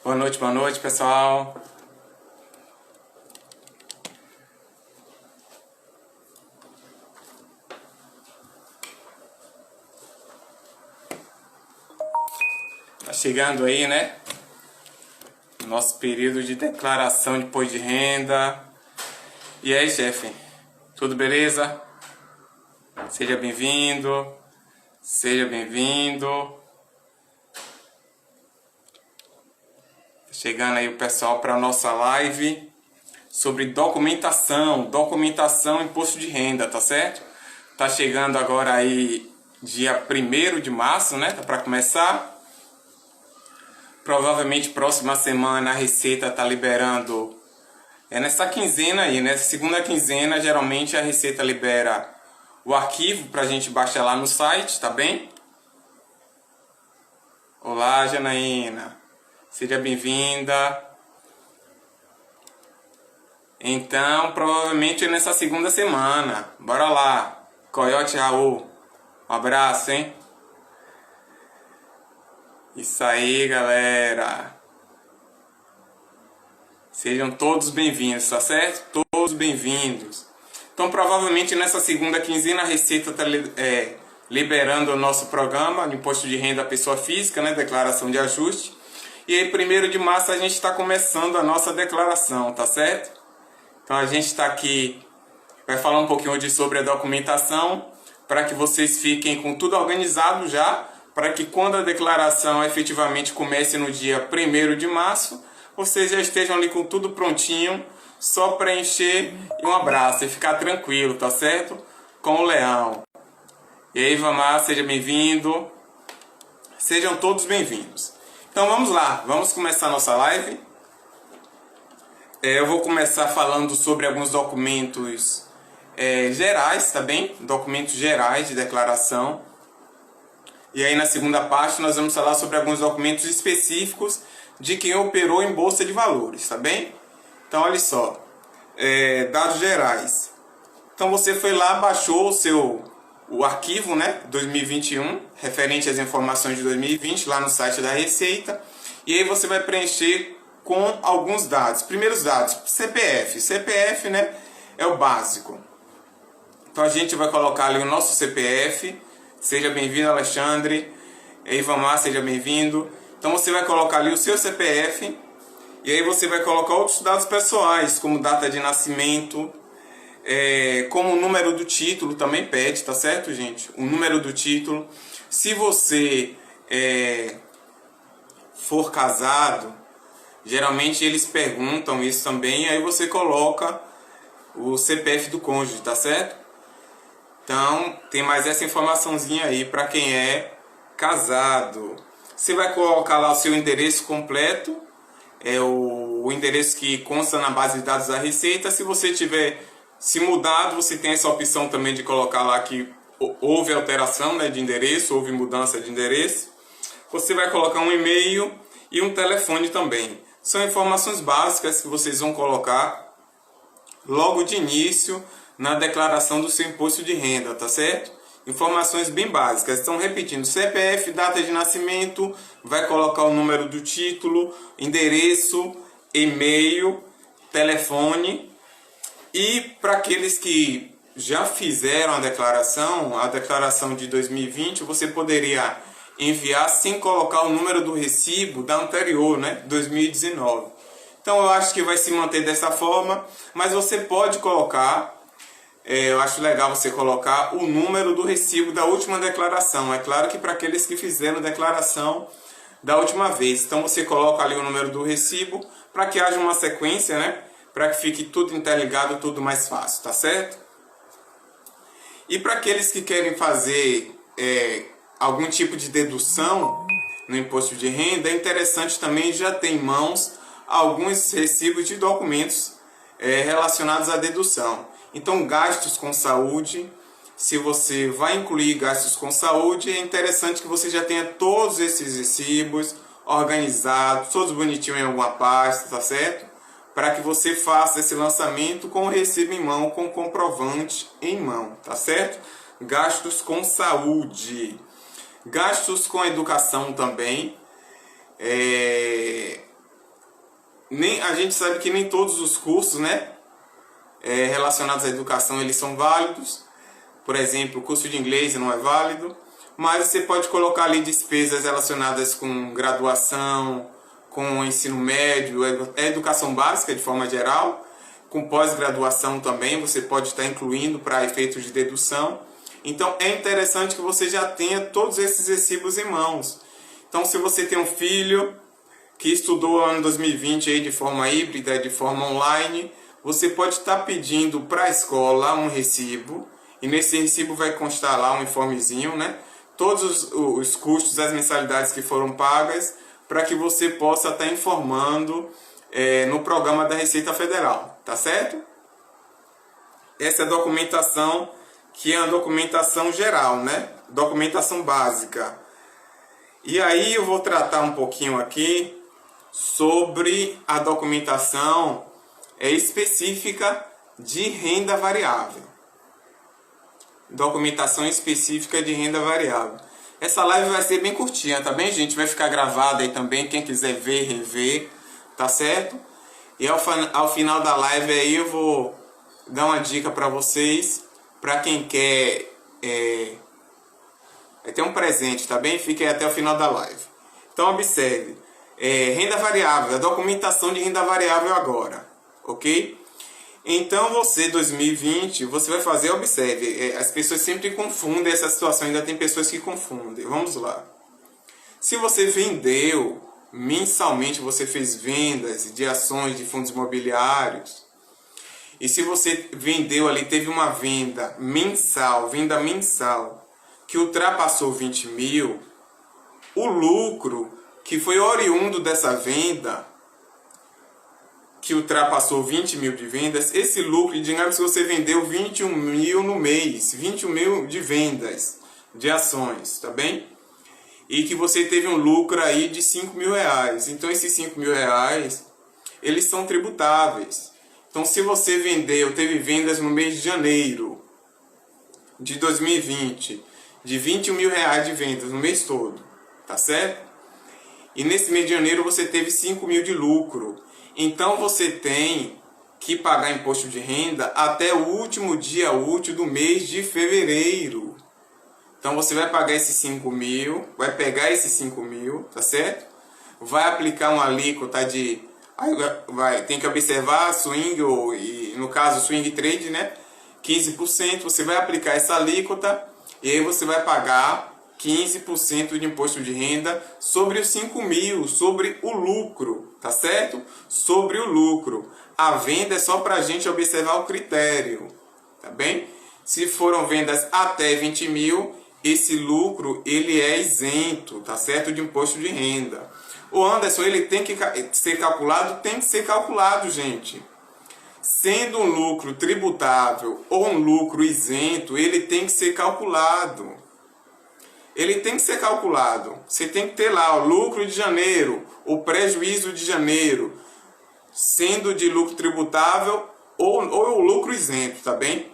Boa noite, pessoal. Tá chegando aí, né? Nosso período de declaração de imposto de renda. E aí, chefe? Tudo beleza? Seja bem-vindo. Seja bem-vindo. Chegando aí o pessoal para a nossa live sobre documentação imposto de renda, tá certo? Tá chegando agora aí dia 1º de março, né? Tá para começar. Provavelmente próxima semana a Receita tá liberando, nessa quinzena aí, né? Segunda quinzena, geralmente a Receita libera o arquivo pra gente baixar lá no site, tá bem? Olá, Janaína. Seja bem-vinda. Então, provavelmente nessa segunda semana. Bora lá. Coyote Raul. Um abraço, hein? Isso aí, galera. Sejam todos bem-vindos, tá certo? Todos bem-vindos. Então, provavelmente nessa segunda quinzena a Receita está liberando o nosso programa de imposto de renda à pessoa física, né? Declaração de ajuste. E aí, 1º de março, a gente está começando a nossa declaração, tá certo? Então, a gente está aqui, vai falar um pouquinho hoje sobre a documentação, para que vocês fiquem com tudo organizado já, para que quando a declaração efetivamente comece no dia 1º de março, vocês já estejam ali com tudo prontinho, só preencher e um abraço e ficar tranquilo, tá certo? Com o Leão. E aí, Vamar, seja bem-vindo. Sejam todos bem-vindos. Então vamos lá, vamos começar a nossa live. Eu vou começar falando sobre alguns documentos gerais, tá bem? Documentos gerais de declaração. E aí na segunda parte nós vamos falar sobre alguns documentos específicos de quem operou em Bolsa de Valores, tá bem? Então olha só, dados gerais. Então você foi lá, baixou o arquivo, né, 2021, referente às informações de 2020, lá no site da Receita. E aí você vai preencher com alguns dados. Primeiros dados, CPF. CPF, né, é o básico. Então a gente vai colocar ali o nosso CPF. Seja bem-vindo, Alexandre. Ivamar, seja bem-vindo. Então você vai colocar ali o seu CPF. E aí você vai colocar outros dados pessoais, como data de nascimento, como o número do título também pede, tá certo, gente? O número do título. Se você for casado, geralmente eles perguntam isso também, aí você coloca o CPF do cônjuge, tá certo? Então, tem mais essa informaçãozinha aí para quem é casado. Você vai colocar lá o seu endereço completo, o endereço que consta na base de dados da Receita. Se você tiver se mudado, você tem essa opção também de colocar lá que houve alteração, né, de endereço, houve mudança de endereço. Você vai colocar um e-mail e um telefone também. São informações básicas que vocês vão colocar logo de início na declaração do seu imposto de renda, tá certo? Informações bem básicas. Então, repetindo, CPF, data de nascimento, vai colocar o número do título, endereço, e-mail, telefone. E para aqueles que já fizeram a declaração de 2020, você poderia enviar sem colocar o número do recibo da anterior, né, 2019. Então eu acho que vai se manter dessa forma, mas você pode colocar, eu acho legal você colocar o número do recibo da última declaração. É claro que para aqueles que fizeram a declaração da última vez. Então você coloca ali o número do recibo para que haja uma sequência, né? Para que fique tudo interligado, tudo mais fácil, tá certo? E para aqueles que querem fazer algum tipo de dedução no imposto de renda, é interessante também já ter em mãos alguns recibos de documentos relacionados à dedução. Então, gastos com saúde, se você vai incluir gastos com saúde, é interessante que você já tenha todos esses recibos organizados, todos bonitinhos em alguma pasta, tá certo? Para que você faça esse lançamento com o recibo em mão, com o comprovante em mão, tá certo? Gastos com saúde. Gastos com educação também. a gente sabe que nem todos os cursos, né, relacionados à educação, eles são válidos. Por exemplo, o curso de inglês não é válido, mas você pode colocar ali despesas relacionadas com graduação, com ensino médio, educação básica de forma geral, com pós-graduação também, você pode estar incluindo para efeitos de dedução. Então é interessante que você já tenha todos esses recibos em mãos. Então, se você tem um filho que estudou ano 2020 aí de forma híbrida, de forma online, você pode estar pedindo para a escola um recibo, e nesse recibo vai constar lá um informezinho, né? Todos os custos, as mensalidades que foram pagas, para que você possa estar informando no programa da Receita Federal, tá certo? Essa é a documentação, que é a documentação geral, né? Documentação básica. E aí eu vou tratar um pouquinho aqui sobre a documentação específica de renda variável. Documentação específica de renda variável. Essa live vai ser bem curtinha, tá bem, gente? Vai ficar gravada aí também, quem quiser ver, rever, tá certo? E ao final da live aí eu vou dar uma dica para vocês, para quem quer ter um presente, tá bem? Fique aí até o final da live. Então observe, renda variável, a documentação de renda variável agora, ok? Então você, 2020, você vai fazer, observe, as pessoas sempre confundem essa situação, ainda tem pessoas que confundem. Vamos lá. Se você vendeu, mensalmente você fez vendas de ações de fundos imobiliários, e se você vendeu ali, teve uma venda mensal, que ultrapassou 20 mil, o lucro que foi oriundo dessa venda, que ultrapassou 20 mil de vendas, esse lucro, digamos que você vendeu 21 mil no mês, 21 mil de vendas de ações, tá bem? E que você teve um lucro aí de 5 mil reais. Então esses 5 mil reais, eles são tributáveis. Então se você vendeu, teve vendas no mês de janeiro de 2020, de 21 mil reais de vendas no mês todo, tá certo? E nesse mês de janeiro você teve 5 mil de lucro. Então você tem que pagar imposto de renda até o último dia útil do mês de fevereiro. Então você vai pagar esses 5 mil, vai pegar esses 5 mil, tá certo? Vai aplicar uma alíquota de... tem que observar swing, e no caso swing trade, né? 15%, você vai aplicar essa alíquota e aí você vai pagar 15% de imposto de renda sobre os 5 mil, sobre o lucro, tá certo? Sobre o lucro. A venda é só para a gente observar o critério, tá bem? Se foram vendas até 20 mil, esse lucro ele é isento, tá certo? De imposto de renda. O Anderson, ele tem que ser calculado? Tem que ser calculado, gente. Sendo um lucro tributável ou um lucro isento, ele tem que ser calculado. Ele tem que ser calculado. Você tem que ter lá o lucro de janeiro, o prejuízo de janeiro, sendo de lucro tributável ou o lucro isento, tá bem?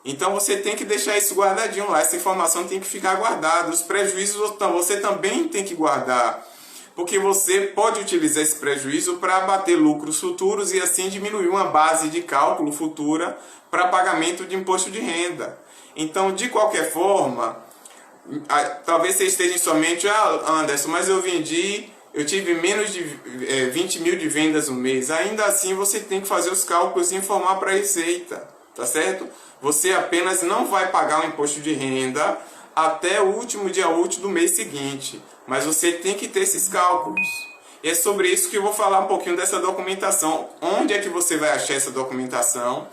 Então você tem que deixar isso guardadinho lá. Essa informação tem que ficar guardada. Os prejuízos você também tem que guardar. Porque você pode utilizar esse prejuízo para abater lucros futuros e assim diminuir uma base de cálculo futura para pagamento de imposto de renda. Então, de qualquer forma, talvez você esteja somente, Anderson, mas eu tive menos de 20 mil de vendas no mês. Ainda assim, você tem que fazer os cálculos e informar para a Receita, tá certo? Você apenas não vai pagar o imposto de renda até o último dia útil do mês seguinte, mas você tem que ter esses cálculos. E é sobre isso que eu vou falar um pouquinho dessa documentação. Onde é que você vai achar essa documentação?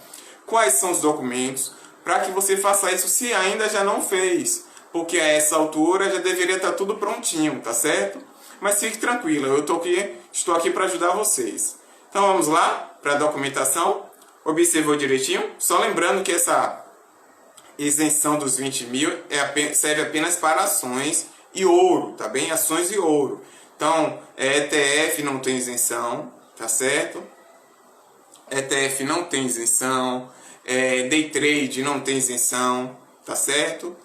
Quais são os documentos? Para que você faça isso se ainda já não fez. Porque a essa altura já deveria estar tudo prontinho, tá certo? Mas fique tranquilo, eu estou aqui para ajudar vocês. Então vamos lá para a documentação. Observou direitinho? Só lembrando que essa isenção dos 20 mil serve apenas para ações e ouro, tá bem? Ações e ouro. Então, ETF não tem isenção, tá certo? ETF não tem isenção. Day trade não tem isenção, tá certo?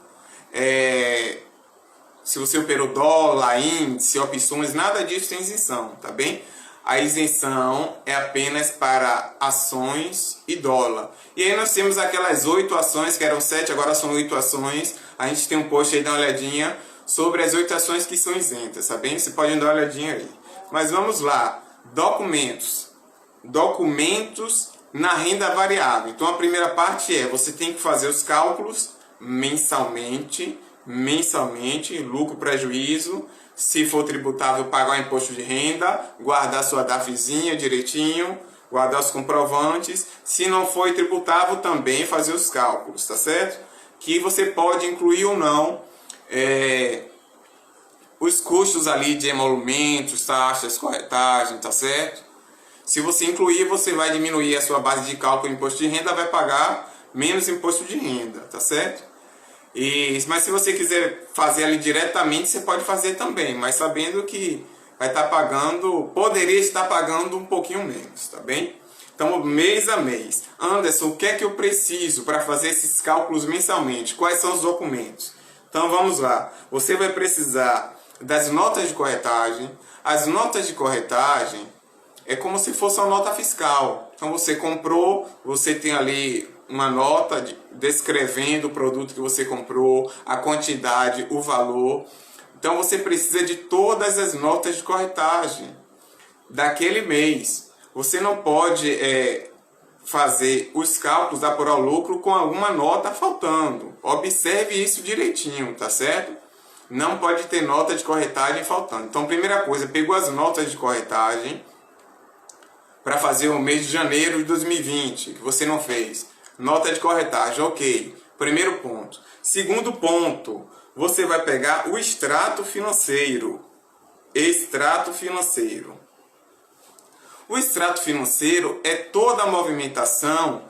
Se você operou dólar, índice, opções, nada disso tem isenção, tá bem? a isenção é apenas para ações e dólar. E aí nós temos aquelas 8 ações, que eram 7, agora são 8 ações. A gente tem um post aí, dá uma olhadinha sobre as 8 ações que são isentas, tá bem? Você pode dar uma olhadinha aí. Mas vamos lá, documentos. Documentos na renda variável. Então a primeira parte é, você tem que fazer os cálculos mensalmente, lucro, prejuízo. Se for tributável, pagar o imposto de renda, guardar sua DAFzinha direitinho, guardar os comprovantes. Se não for tributável, também fazer os cálculos, tá certo? Que você pode incluir ou não os custos ali de emolumentos, taxas, corretagem, tá certo? Se você incluir, você vai diminuir a sua base de cálculo de imposto de renda, vai pagar menos imposto de renda, tá certo? Mas se você quiser fazer ali diretamente, você pode fazer também, mas sabendo que vai estar pagando, poderia estar pagando um pouquinho menos, tá bem? Então, mês a mês. Anderson, o que é que eu preciso para fazer esses cálculos mensalmente? Quais são os documentos? Então, vamos lá. Você vai precisar das notas de corretagem. As notas de corretagem é como se fosse uma nota fiscal. Então, você comprou, você tem ali uma nota descrevendo o produto que você comprou, a quantidade, o valor. Então você precisa de todas as notas de corretagem daquele mês. Você não pode fazer os cálculos da apor ao lucro com alguma nota faltando. Observe isso direitinho, tá certo? Não pode ter nota de corretagem faltando. Então, primeira coisa, pegou as notas de corretagem para fazer o mês de janeiro de 2020, que você não fez. Nota de corretagem, ok. Primeiro ponto. Segundo ponto, você vai pegar o extrato financeiro. Extrato financeiro. O extrato financeiro é toda a movimentação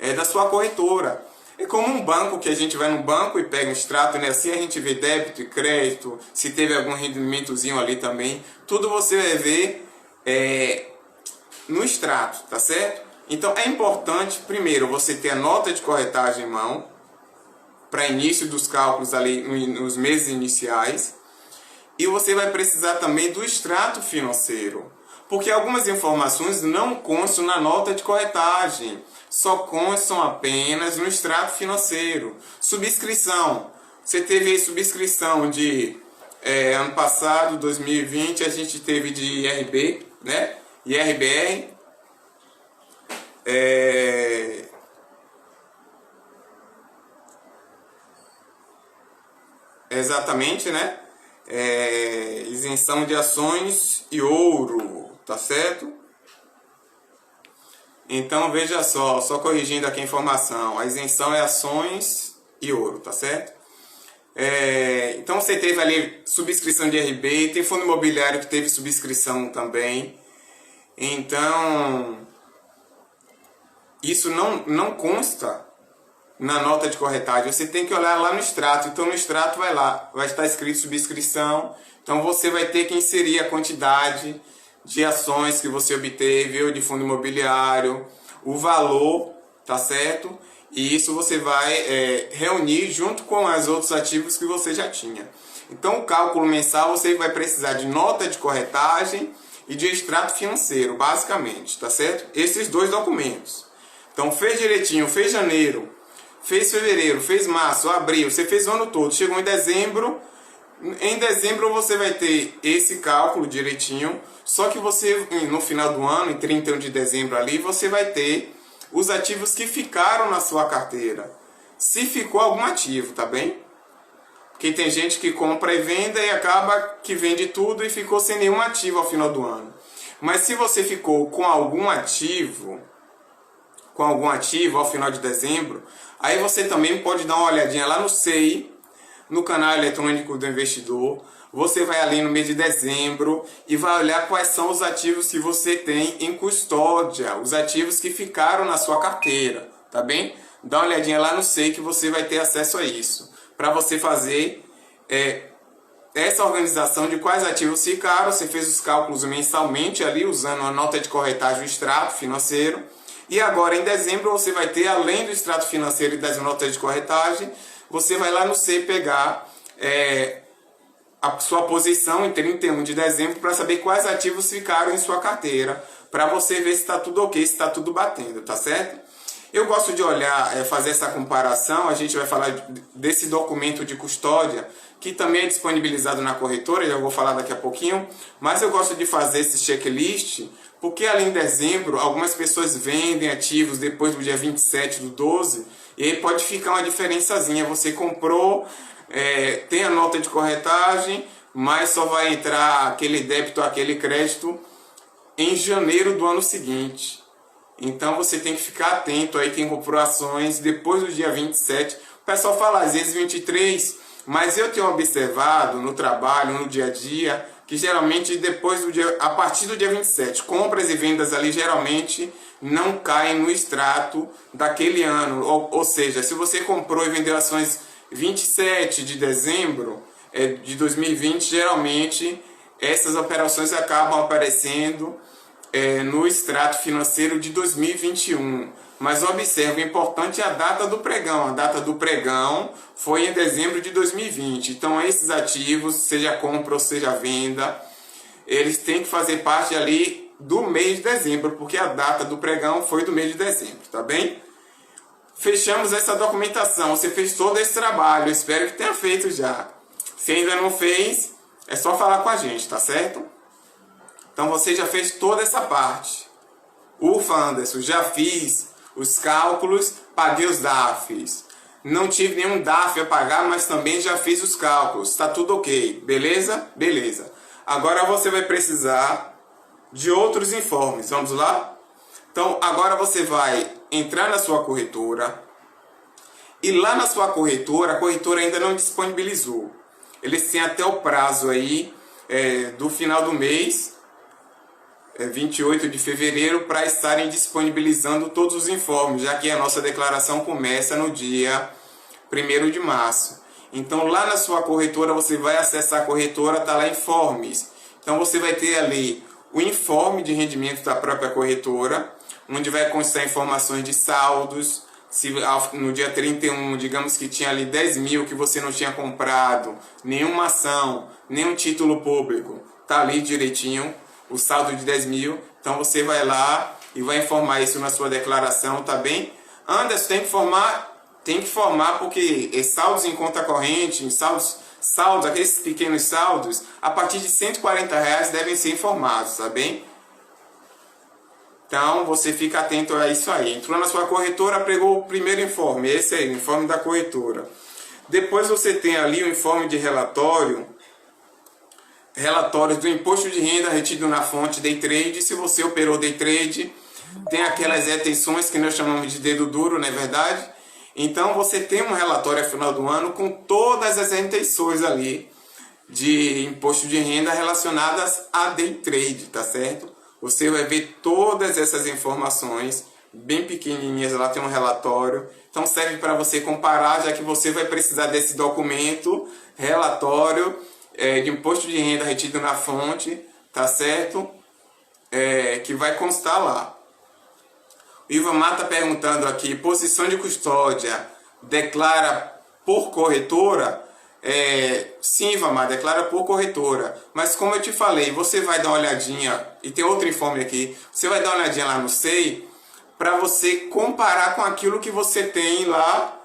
é da sua corretora. É como um banco, que a gente vai no banco e pega um extrato, né? Assim a gente vê débito e crédito, se teve algum rendimentozinho ali também. Tudo você vai ver no extrato, tá certo? Então é importante, primeiro, você ter a nota de corretagem em mão, para início dos cálculos ali nos meses iniciais, e você vai precisar também do extrato financeiro, porque algumas informações não constam na nota de corretagem, só constam apenas no extrato financeiro. Subscrição, você teve aí subscrição de ano passado, 2020, a gente teve de IRB, né? IRBR, exatamente, né? Isenção de ações e ouro, tá certo? Então veja só corrigindo aqui a informação, a isenção é ações e ouro, tá certo? Então você teve ali subscrição de IRB, tem fundo imobiliário que teve subscrição também. Então, isso não consta na nota de corretagem. Você tem que olhar lá no extrato. Então, no extrato vai estar escrito subscrição. Então, você vai ter que inserir a quantidade de ações que você obteve, ou de fundo imobiliário, o valor, tá certo? E isso você vai reunir junto com os outros ativos que você já tinha. Então, o cálculo mensal, você vai precisar de nota de corretagem e de extrato financeiro, basicamente, tá certo? Esses dois documentos. Então, fez direitinho, fez janeiro, fez fevereiro, fez março, abril, você fez o ano todo, chegou em dezembro. Em dezembro você vai ter esse cálculo direitinho, só que você, no final do ano, em 31 de dezembro ali, você vai ter os ativos que ficaram na sua carteira. Se ficou algum ativo, tá bem? Porque tem gente que compra e vende e acaba que vende tudo e ficou sem nenhum ativo ao final do ano. Mas se você ficou com algum ativo ao final de dezembro, aí você também pode dar uma olhadinha lá no SEI, no canal eletrônico do investidor. Você vai ali no mês de dezembro e vai olhar quais são os ativos que você tem em custódia, os ativos que ficaram na sua carteira, tá bem? Dá uma olhadinha lá no SEI que você vai ter acesso a isso, para você fazer essa organização de quais ativos ficaram. Você fez os cálculos mensalmente ali, usando a nota de corretagem, o extrato financeiro. E agora em dezembro você vai ter, além do extrato financeiro e das notas de corretagem, você vai lá no SEI pegar a sua posição em 31 de dezembro para saber quais ativos ficaram em sua carteira, para você ver se está tudo ok, se está tudo batendo, tá certo? Eu gosto de olhar, fazer essa comparação. A gente vai falar desse documento de custódia, que também é disponibilizado na corretora, já vou falar daqui a pouquinho, mas eu gosto de fazer esse checklist, porque ali em dezembro, algumas pessoas vendem ativos depois do dia 27 do 12, e aí pode ficar uma diferençazinha. Você comprou, tem a nota de corretagem, mas só vai entrar aquele débito, aquele crédito em janeiro do ano seguinte. Então você tem que ficar atento aí, quem comprou ações depois do dia 27. O pessoal fala às vezes 23, mas eu tenho observado no trabalho, no dia a dia, que geralmente depois do dia, a partir do dia 27, compras e vendas ali geralmente não caem no extrato daquele ano. Ou seja, se você comprou e vendeu ações 27 de dezembro de 2020, geralmente essas operações acabam aparecendo no extrato financeiro de 2021. Mas observe, o importante é a data do pregão. A data do pregão foi em dezembro de 2020. Então esses ativos, seja compra ou seja venda, eles têm que fazer parte ali do mês de dezembro, porque a data do pregão foi do mês de dezembro, tá bem? Fechamos essa documentação. Você fez todo esse trabalho, espero que tenha feito já. Se ainda não fez, é só falar com a gente, tá certo? Então você já fez toda essa parte. Ufa, Anderson, já fiz os cálculos, paguei os DAFs. Não tive nenhum DAF a pagar, mas também já fiz os cálculos. Está tudo ok, beleza? Beleza. Agora você vai precisar de outros informes. Vamos lá? Então agora você vai entrar na sua corretora. E lá na sua corretora, a corretora ainda não disponibilizou. Eles têm até o prazo aí do final do mês, 28 de fevereiro, para estarem disponibilizando todos os informes, já que a nossa declaração começa no dia 1º de março. Então lá na sua corretora, você vai acessar a corretora, está lá informes. Então você vai ter ali o informe de rendimento da própria corretora, onde vai constar informações de saldos. Se no dia 31, digamos que tinha ali 10 mil que você não tinha comprado, nenhuma ação, nenhum título público, tá ali direitinho o saldo de 10 mil. Então você vai lá e vai informar isso na sua declaração, tá bem? Anderson, tem que formar porque saldos em conta corrente, saldos, aqueles pequenos saldos, a partir de R$140 devem ser informados, tá bem? Então você fica atento a isso aí. Entrou na sua corretora, pegou o primeiro informe, esse aí, o informe da corretora. Depois você tem ali o informe de relatórios do imposto de renda retido na fonte day trade. Se você operou day trade, tem aquelas retenções que nós chamamos de dedo duro, não é verdade? Então você tem um relatório ao final do ano com todas as retenções ali de imposto de renda relacionadas a day trade, tá certo? Você vai ver todas essas informações bem pequenininhas, lá tem um relatório. Então serve para você comparar, já que você vai precisar desse documento, relatório de imposto de renda retido na fonte, tá certo? Que vai constar lá. O Ivamar está perguntando aqui, posição de custódia declara por corretora? Sim, Ivamar, declara por corretora. Mas como eu te falei, você vai dar uma olhadinha, e tem outro informe aqui, você vai dar uma olhadinha lá no SEI, para você comparar com aquilo que você tem lá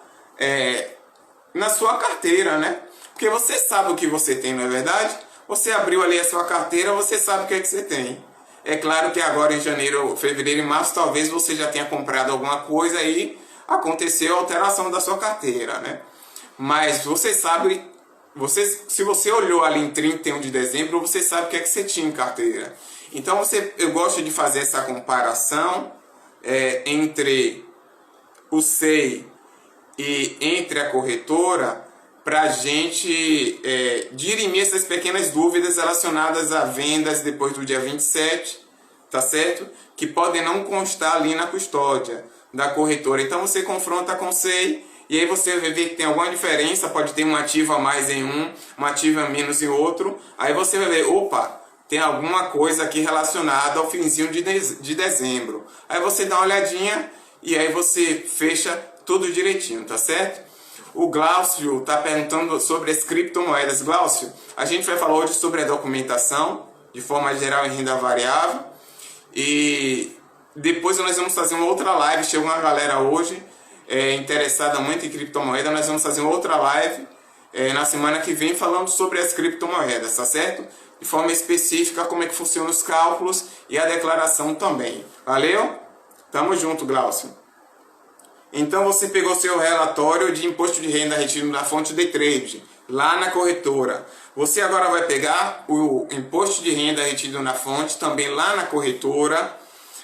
na sua carteira, né? Porque você sabe o que você tem, não é verdade? Você abriu ali a sua carteira, você sabe o que é que você tem. É claro que agora em janeiro, fevereiro e março, talvez você já tenha comprado alguma coisa e aconteceu a alteração da sua carteira, né? Mas você sabe, se você olhou ali em 31 de dezembro, você sabe o que é que você tinha em carteira. Então eu gosto de fazer essa comparação entre o SEI e entre a corretora, para a gente dirimir essas pequenas dúvidas relacionadas a vendas depois do dia 27, tá certo? Que podem não constar ali na custódia da corretora. Então você confronta com o SEI e aí você vai ver que tem alguma diferença, pode ter um ativo a mais em um ativo a menos em outro. Aí você vai ver, opa, tem alguma coisa aqui relacionada ao finzinho de dezembro. Aí você dá uma olhadinha e aí você fecha tudo direitinho, tá certo? O Glaucio está perguntando sobre as criptomoedas. Glaucio, a gente vai falar hoje sobre a documentação, de forma geral, em renda variável. E depois nós vamos fazer uma outra live. Chegou uma galera hoje interessada muito em criptomoeda. Nós vamos fazer uma outra live na semana que vem falando sobre as criptomoedas, tá certo? De forma específica, como é que funcionam os cálculos e a declaração também. Valeu? Tamo junto, Glaucio. Então você pegou seu relatório de imposto de renda retido na fonte Day Trade, lá na corretora. Você agora vai pegar o imposto de renda retido na fonte, também lá na corretora,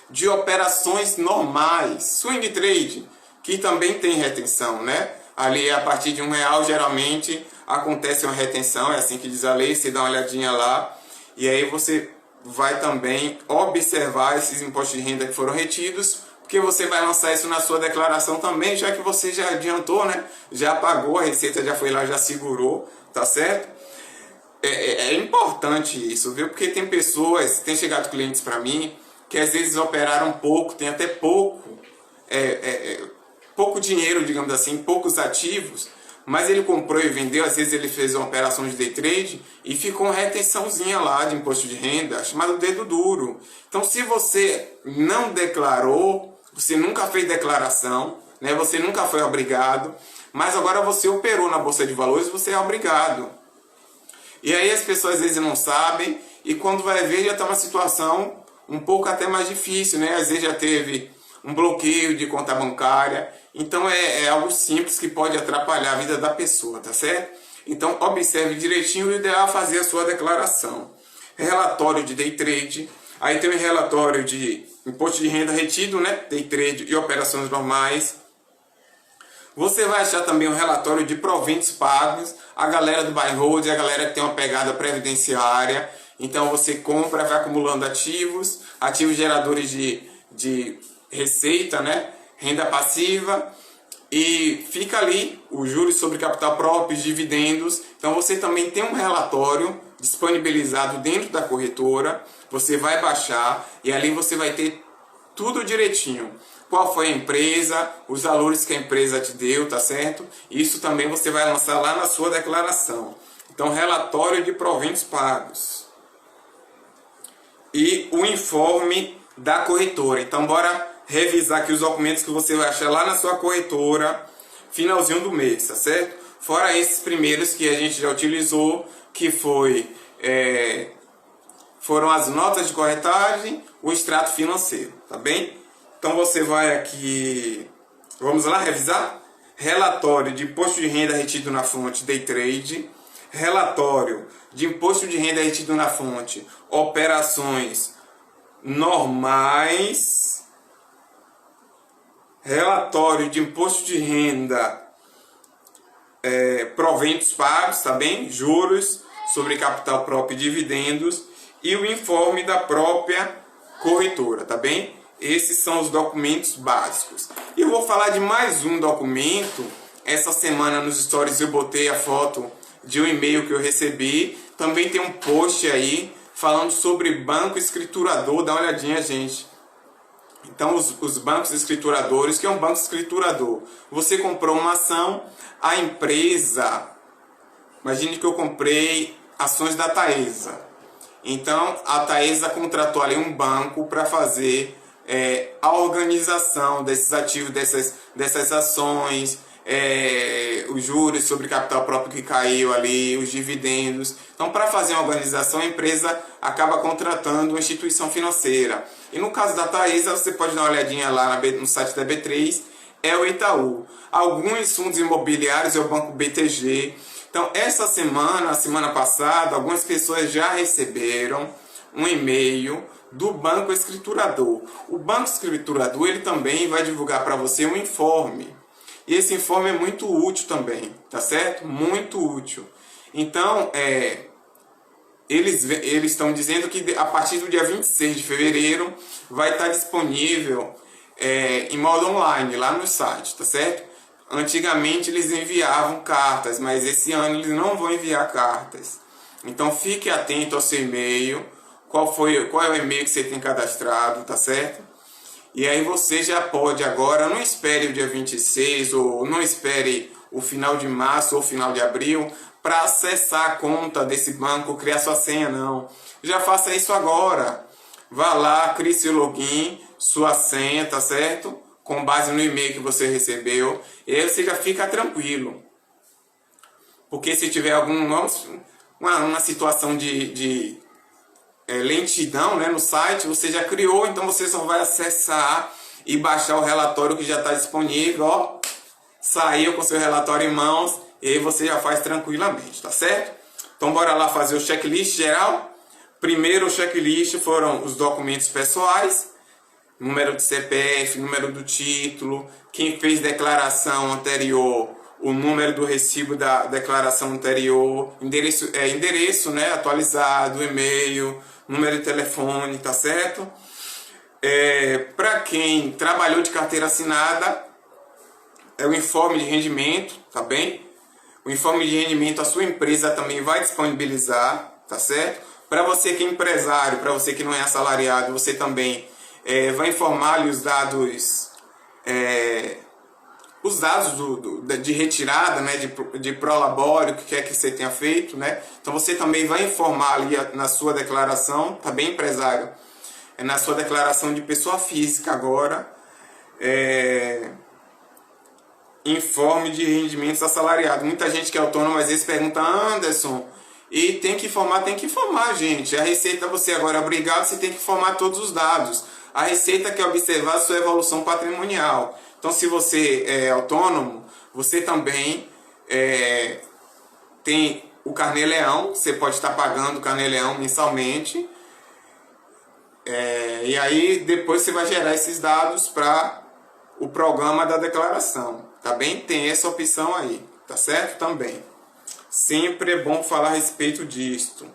de operações normais, swing trade, que também tem retenção, né? Ali a partir de R$1 geralmente acontece uma retenção, é assim que diz a lei, você dá uma olhadinha lá. E aí você vai também observar esses impostos de renda que foram retidos, porque você vai lançar isso na sua declaração também, já que você já adiantou, né? Já pagou, a Receita já foi lá, já segurou, tá certo? É importante isso, viu? Porque tem pessoas, tem chegado clientes para mim, que às vezes operaram pouco, tem até pouco dinheiro, digamos assim, poucos ativos, mas ele comprou e vendeu, às vezes ele fez uma operação de day trade e ficou uma retençãozinha lá de imposto de renda, chamado dedo duro. Então, se você não declarou, você nunca fez declaração, né? Você nunca foi obrigado, mas agora você operou na Bolsa de Valores, você é obrigado. E aí as pessoas às vezes não sabem, e quando vai ver já está uma situação um pouco até mais difícil, né? Às vezes já teve um bloqueio de conta bancária, então é algo simples que pode atrapalhar a vida da pessoa, tá certo? Então observe direitinho, o ideal é fazer a sua declaração. Relatório de day trade, aí tem o relatório de imposto de renda retido, né? Day trade e operações normais. Você vai achar também um relatório de proventos pagos, a galera do buy and hold, a galera que tem uma pegada previdenciária. Então você compra, vai acumulando ativos geradores de receita, né? Renda passiva, e fica ali os juros sobre capital próprio, dividendos. Então você também tem um relatório disponibilizado dentro da corretora, você vai baixar e ali você vai ter tudo direitinho. Qual foi a empresa, os valores que a empresa te deu, tá certo? Isso também você vai lançar lá na sua declaração. Então, relatório de proventos pagos. E o informe da corretora. Então, bora revisar aqui os documentos que você vai achar lá na sua corretora, finalzinho do mês, tá certo? Fora esses primeiros que a gente já utilizou, que foram as notas de corretagem, o extrato financeiro, tá bem? Então você vai aqui, vamos lá revisar? Relatório de imposto de renda retido na fonte Day Trade, relatório de imposto de renda retido na fonte operações normais, relatório de imposto de renda proventos pagos, tá bem? Juros sobre capital próprio e dividendos, e o informe da própria corretora, tá bem? Esses são os documentos básicos. E eu vou falar de mais um documento. Essa semana nos stories eu botei a foto de um e-mail que eu recebi. Também tem um post aí falando sobre banco escriturador. Dá uma olhadinha, gente. Então os bancos escrituradores, que é um banco escriturador? Você comprou uma ação, a empresa... Imagine que eu comprei ações da Taesa. Então a Taesa contratou ali um banco para fazer a organização desses ativos, dessas ações, os juros sobre capital próprio que caiu ali, os dividendos. Então, para fazer uma organização, a empresa acaba contratando uma instituição financeira. E no caso da Taesa, você pode dar uma olhadinha lá no site da B3, é o Itaú. Alguns fundos imobiliários é o Banco BTG. Então, essa semana, a semana passada, algumas pessoas já receberam um e-mail do banco escriturador. O banco escriturador, ele também vai divulgar para você um informe. E esse informe é muito útil também, tá certo? Muito útil. Então, eles estão dizendo que a partir do dia 26 de fevereiro vai estar disponível em modo online, lá no site, tá certo? Antigamente eles enviavam cartas, mas esse ano eles não vão enviar cartas. Então fique atento ao seu e-mail, qual é o e-mail que você tem cadastrado, tá certo? E aí você já pode agora, não espere o dia 26 ou não espere o final de março ou final de abril, para acessar a conta desse banco, criar sua senha, não. Já faça isso agora. Vá lá, crie seu login, sua senha, tá certo? Com base no e-mail que você recebeu. E aí você já fica tranquilo. Porque se tiver uma situação de lentidão, né, no site, você já criou, então você só vai acessar e baixar o relatório que já está disponível, ó, saiu com seu relatório em mãos, e aí você já faz tranquilamente, tá certo? Então bora lá fazer o checklist geral. Primeiro o checklist foram os documentos pessoais, número de CPF, número do título, quem fez declaração anterior, o número do recibo da declaração anterior, endereço, né, atualizado, e-mail, número de telefone, tá certo? Para quem trabalhou de carteira assinada, é o informe de rendimento, tá bem? O informe de rendimento a sua empresa também vai disponibilizar, tá certo? Para você que é empresário, para você que não é assalariado, você também vai informar ali os dados de retirada, né, de prolabore, o que quer que você tenha feito, né? Então você também vai informar ali na sua declaração, tá bem, empresário? Na sua declaração de pessoa física agora, informe de rendimentos assalariados. Muita gente que é autônomo às vezes pergunta, Anderson, e tem que informar, gente. A Receita, você agora é obrigado, você tem que informar todos os dados. A Receita quer observar a sua evolução patrimonial. Então, se você é autônomo, você também tem o Carnê-Leão, você pode estar pagando o Carnê-Leão mensalmente. E aí, depois você vai gerar esses dados para o programa da declaração, tá bem? Tem essa opção aí, tá certo? Também. Sempre é bom falar a respeito disto.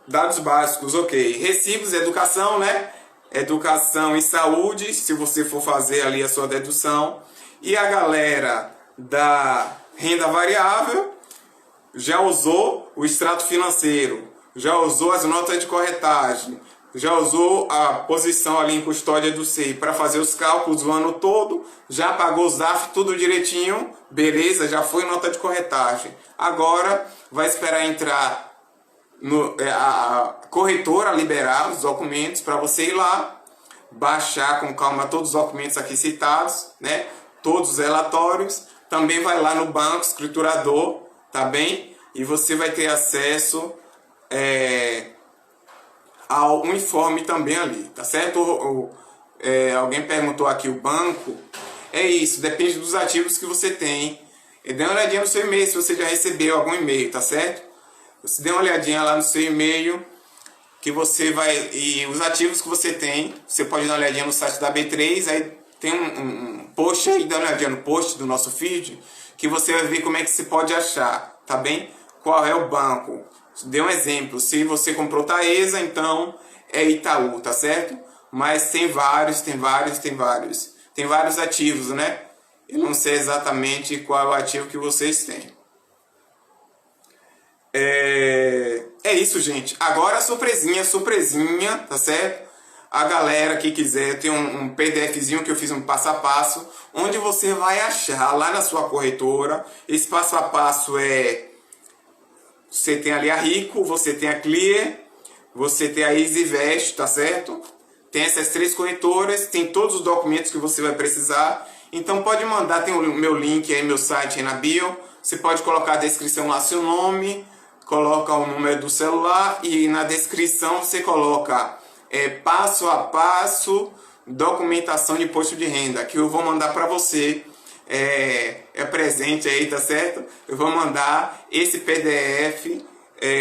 Dados básicos, ok. Recibos, educação, né? Educação e saúde, se você for fazer ali a sua dedução. E a galera da renda variável já usou o extrato financeiro, já usou as notas de corretagem, já usou a posição ali em custódia do SEI para fazer os cálculos do ano todo, já pagou os DAF tudo direitinho, beleza, já foi nota de corretagem. Agora vai esperar entrar a corretora liberar os documentos para você ir lá, baixar com calma todos os documentos aqui citados, né? Todos os relatórios. Também vai lá no banco escriturador, tá bem? E você vai ter acesso ao informe também ali, tá certo? Alguém perguntou aqui, o banco, é isso, depende dos ativos que você tem. E dê uma olhadinha no seu e-mail, se você já recebeu algum e-mail, tá certo? Você dê uma olhadinha lá no seu e-mail, que você vai, e os ativos que você tem, você pode dar uma olhadinha no site da B3, aí tem um post aí, dá uma olhadinha no post do nosso feed, que você vai ver como é que você pode achar, tá bem? Qual é o banco. Dê um exemplo, se você comprou Taesa, então é Itaú, tá certo? Mas tem vários ativos, né? Eu não sei exatamente qual é o ativo que vocês têm. É isso, gente. Agora surpresinha, tá certo? A galera que quiser, tem um PDFzinho que eu fiz um passo a passo, onde você vai achar lá na sua corretora. Esse passo a passo você tem ali a Rico, você tem a Clear, você tem a EasyVest, tá certo? Tem essas 3 corretoras, tem todos os documentos que você vai precisar. Então pode mandar, tem o meu link aí, meu site aí na bio. Você pode colocar a descrição lá, seu nome, coloca o número do celular e na descrição você coloca passo a passo, documentação de imposto de renda, que eu vou mandar para você. Presente aí, tá certo? Eu vou mandar esse PDF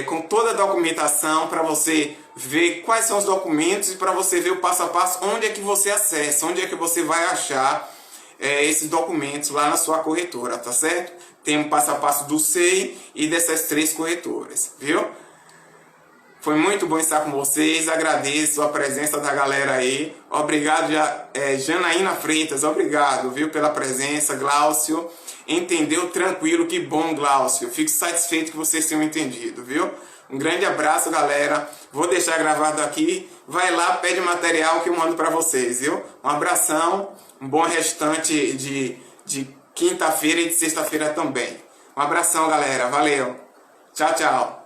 com toda a documentação para você ver quais são os documentos e para você ver o passo a passo, onde é que você acessa, onde é que você vai achar esses documentos lá na sua corretora, tá certo? Tem um passo a passo do SEI e dessas 3 corretoras, viu? Foi muito bom estar com vocês, agradeço a presença da galera aí. Obrigado, Janaína Freitas, obrigado, viu, pela presença. Glaucio, entendeu tranquilo, que bom, Glaucio. Fico satisfeito que vocês tenham entendido, viu? Um grande abraço, galera. Vou deixar gravado aqui. Vai lá, pede material que eu mando para vocês, viu? Um abração, um bom restante de quinta-feira e de sexta-feira também. Um abração, galera. Valeu. Tchau, tchau.